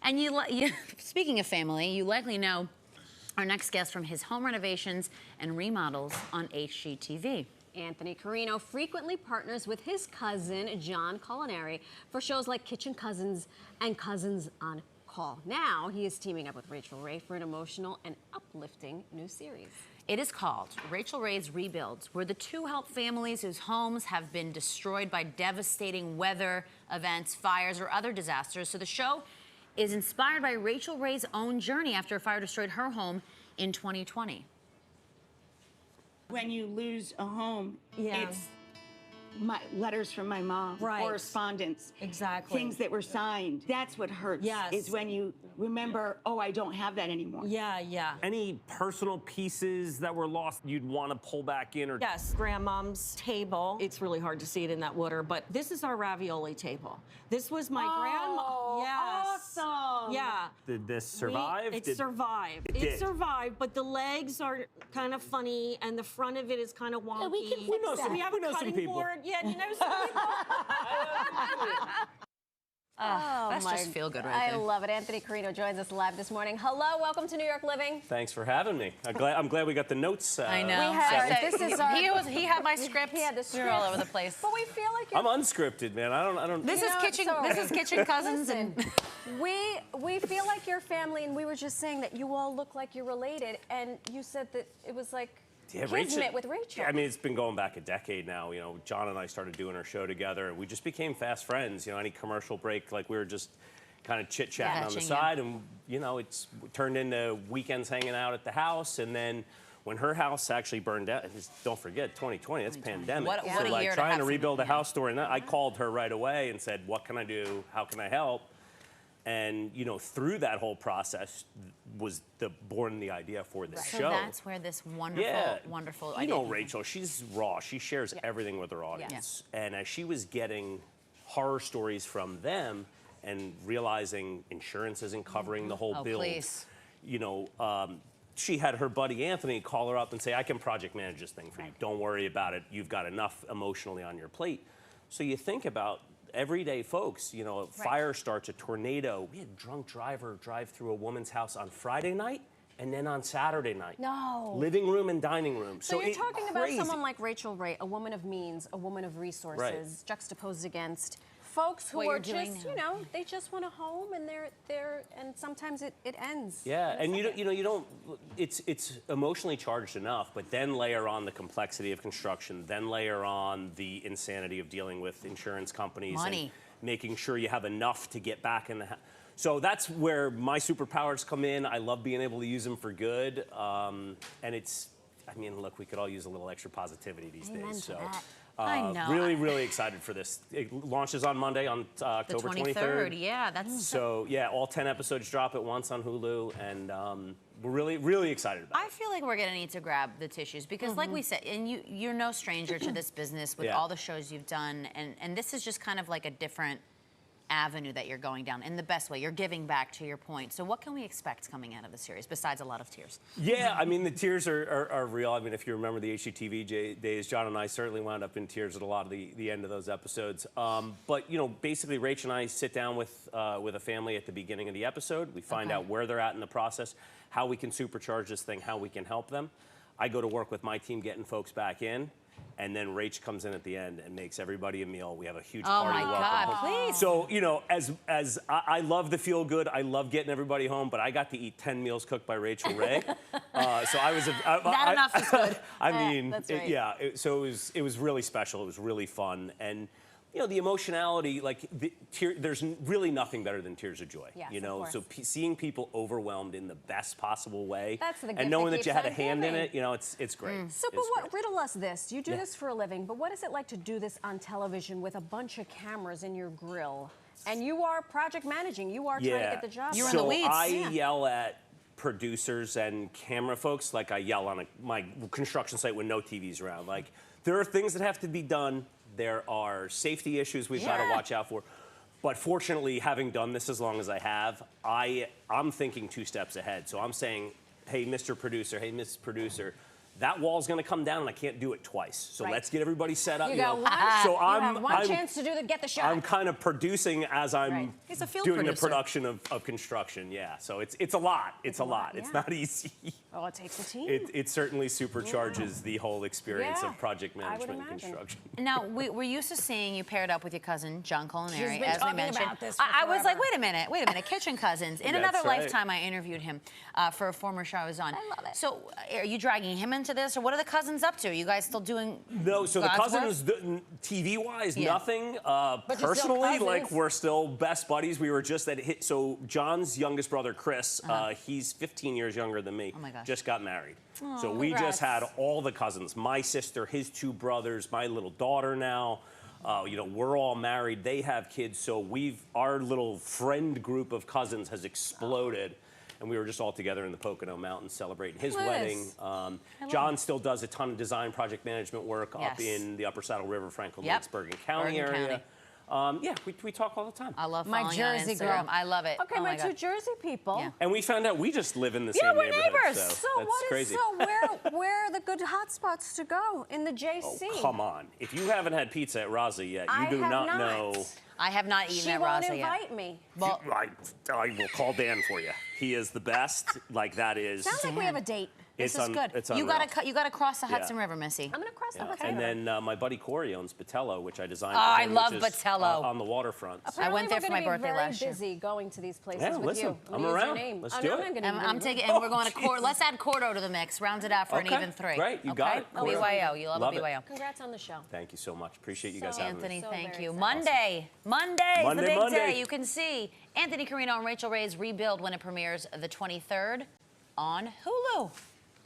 And speaking of family, you likely know our next guest from his home renovations and remodels on HGTV. Anthony Carrino frequently partners with his cousin, John Culinary, for shows like Kitchen Cousins and Cousins on Call. Now he is teaming up with Rachael Ray for an emotional and uplifting new series. It is called Rachael Ray's Rebuilds, where the two help families whose homes have been destroyed by devastating weather events, fires, or other disasters. So the show is inspired by Rachael Ray's own journey after a fire destroyed her home in 2020. When you lose a home, Yeah. it's my letters from my mom, Right. correspondence, Exactly. things that were signed. That's what hurts. Yes. Is when you remember, oh, I don't have that anymore. Yeah, yeah. Any personal pieces that were lost you'd want to pull back in? Or Yes, grandmom's table. It's really hard to see it in that water, but this is our ravioli table. This was my grandma. Yes. Awesome. Yeah. Did this survive? It survived. It did. Survived, but the legs are kind of funny, and the front of it is kind of wonky. we know some- We have we a know some cutting people. board. Yeah, you know some people. That's just feel good right I there. love it. Anthony Carrino joins us live this morning. Hello, welcome to New York Living. Thanks for having me. I'm glad we got the notes. I know. We had- So this is our- he had my script. He had the We were all script. over the place. But we feel like you're... I'm unscripted, man. I don't. This You is know, kitchen. so- This is Kitchen Cousins, Listen, and we feel like your family, and we were just saying that you all look like you're related, and you said that it was like kismet with Rachel. I mean, it's been going back a decade now. You know, John and I started doing our show together. We just became fast friends. You know, any commercial break, like we were just kind of chit-chatting on the side, and you know, it's turned into weekends hanging out at the house. And then when her house actually burned down, don't forget 2020, that's pandemic. What so a like year to trying have to some- rebuild a house during that, I called her right away and said, what can I do? How can I help? And you know, through that whole process was born the idea for this so show. that's where this wonderful You idea know, came from. Rachel, she's raw. She shares everything with her audience. And as she was getting horror stories from them and realizing insurance isn't covering the whole bill, Please. you know, she had her buddy Anthony call her up and say, I can project manage this thing for you. Don't worry about it. You've got enough emotionally on your plate. So you think about everyday folks, you know, a fire starts, a tornado. We had a drunk driver drive through a woman's house on Friday night and then on Saturday night. No. Living room and dining room. So you're talking about crazy. someone like Rachael Ray, a woman of means, a woman of resources, juxtaposed against folks who What are you're doing just, now. you know, they just want a home, and and sometimes it ends. Yeah, in a and second. you don't. It's emotionally charged enough, but then layer on the complexity of construction, then layer on the insanity of dealing with insurance companies Money. and making sure you have enough to get back in the house. So that's where my superpowers come in. I love being able to use them for good, and it's. I mean, look, we could all use a little extra positivity these Amen days. to So. that. I know. Really excited for this. It launches on Monday, on October 23rd. Yeah, that's So yeah, all 10 episodes drop at once on Hulu, and we're really excited about it. I feel like we're gonna need to grab the tissues because, like we said, and you're no stranger to this business with all the shows you've done, and this is just kind of like a different avenue that you're going down in the best way. You're giving back, to your point. So what can we expect coming out of the series besides a lot of tears? Yeah, I mean, the tears are real. I mean, if you remember the HGTV days, John and I certainly wound up in tears at a lot of the end of those episodes. But, you know, basically, Rach and I sit down with a family at the beginning of the episode. We find out where they're at in the process, how we can supercharge this thing, how we can help them. I go to work with my team getting folks back in. And then Rach comes in at the end and makes everybody a meal. We have a huge party my welcome. God, please. So, you know, as I love the feel good, I love getting everybody home, but I got to eat 10 meals cooked by Rachael Ray. So I was Not enough is good. I mean, that's right. so it was really special. It was really fun. And you know, the emotionality, like there's really nothing better than tears of joy. Yes, you of know, course. so seeing people overwhelmed in the best possible way, That's the gift and knowing that that you keeps had a on hand in giving. it, you know, it's great. So, but It's what, great. riddle us this. You do this for a living, but what is it like to do this on television with a bunch of cameras in your grill? And you are project managing. You are trying to get the job You're done. in the weeds. I Yeah. yell at producers and camera folks like I yell on my construction site when no TV's around. Like, there are things that have to be done. There are safety issues we've got to watch out for. But fortunately, having done this as long as I have, I'm thinking 2 steps ahead. So I'm saying, hey, Mr. Producer, hey, Miss Producer, that wall's going to come down and I can't do it twice. So Right. let's get everybody set up. You you got know. one, So you have one I'm chance to get the shot. I'm kind of producing as I'm Right. He's a field doing producer. the production of construction. Yeah. So it's a lot. It's a lot. It's yeah. not easy. Oh, it takes a team. It certainly supercharges the whole experience Yeah, of project I would management and imagine. construction. Now, we're used to seeing you paired up with your cousin, John Culinary, She's been as we talking mentioned. about this for I was like, forever. wait a minute, kitchen cousins. In That's another right. lifetime, I interviewed him for a former show I was on. I love it. So, are you dragging him into this, or what are the cousins up to? Are you guys still doing? No, so the God's work? cousins, TV-wise, Yeah. nothing. you're still Personally, like cousins. we're still best buddies. We were just at hit. So John's youngest brother, Chris, he's 15 years younger than me. Oh my gosh. Just got married. So we just had all the cousins. My sister, his two brothers, my little daughter now. We're all married. They have kids. So our little friend group of cousins has exploded. And we were just all together in the Pocono Mountains celebrating his Nice. wedding. John still does a ton of design project management work up Yes. in the Upper Saddle River, Franklin Yep. Lakes, Bergen County Bergen area. We talk all the time. I love My following you on Jersey Instagram. girl. I love it. Okay, Oh my two God. Jersey people. Yeah. And we found out we just live in the Yeah, same we're neighborhood. neighbors. So, So that's what is crazy. where are the good hot spots to go in the JC? Oh, come on. If you haven't had pizza at Raza yet, you I do have not know. I have not eaten She at won't Raza yet. invite me. Well, I will call Dan for you. He is the best. Like that is. Sounds like we have a date. this is good. It's You unreal. gotta cross the Hudson Yeah. River, Missy. I'm gonna cross the Yeah. Hudson And River. then my buddy Corey owns Batello, which I designed. Oh, for I him, love which is, Batello. on the waterfront. So- I went there Apparently for my we're birthday gonna be last year. very busy going to these places Yeah, with listen, you. I'm gonna use your around. name. Let's Oh, do no, it. I'm gonna I'm be taking, rude. and we're going to let's add Cordo to the mix. Round it out for Okay, an even 3. great, you okay? got it. A Cordo. BYO. You love Love a it. BYO. Congrats on the show. Thank you so much. Appreciate you So, guys having me. Anthony, So thank very you. excited. Monday is the big Monday. day. You can see Anthony Carrino and Rachael Ray's Rebuild when it premieres the 23rd on Hulu.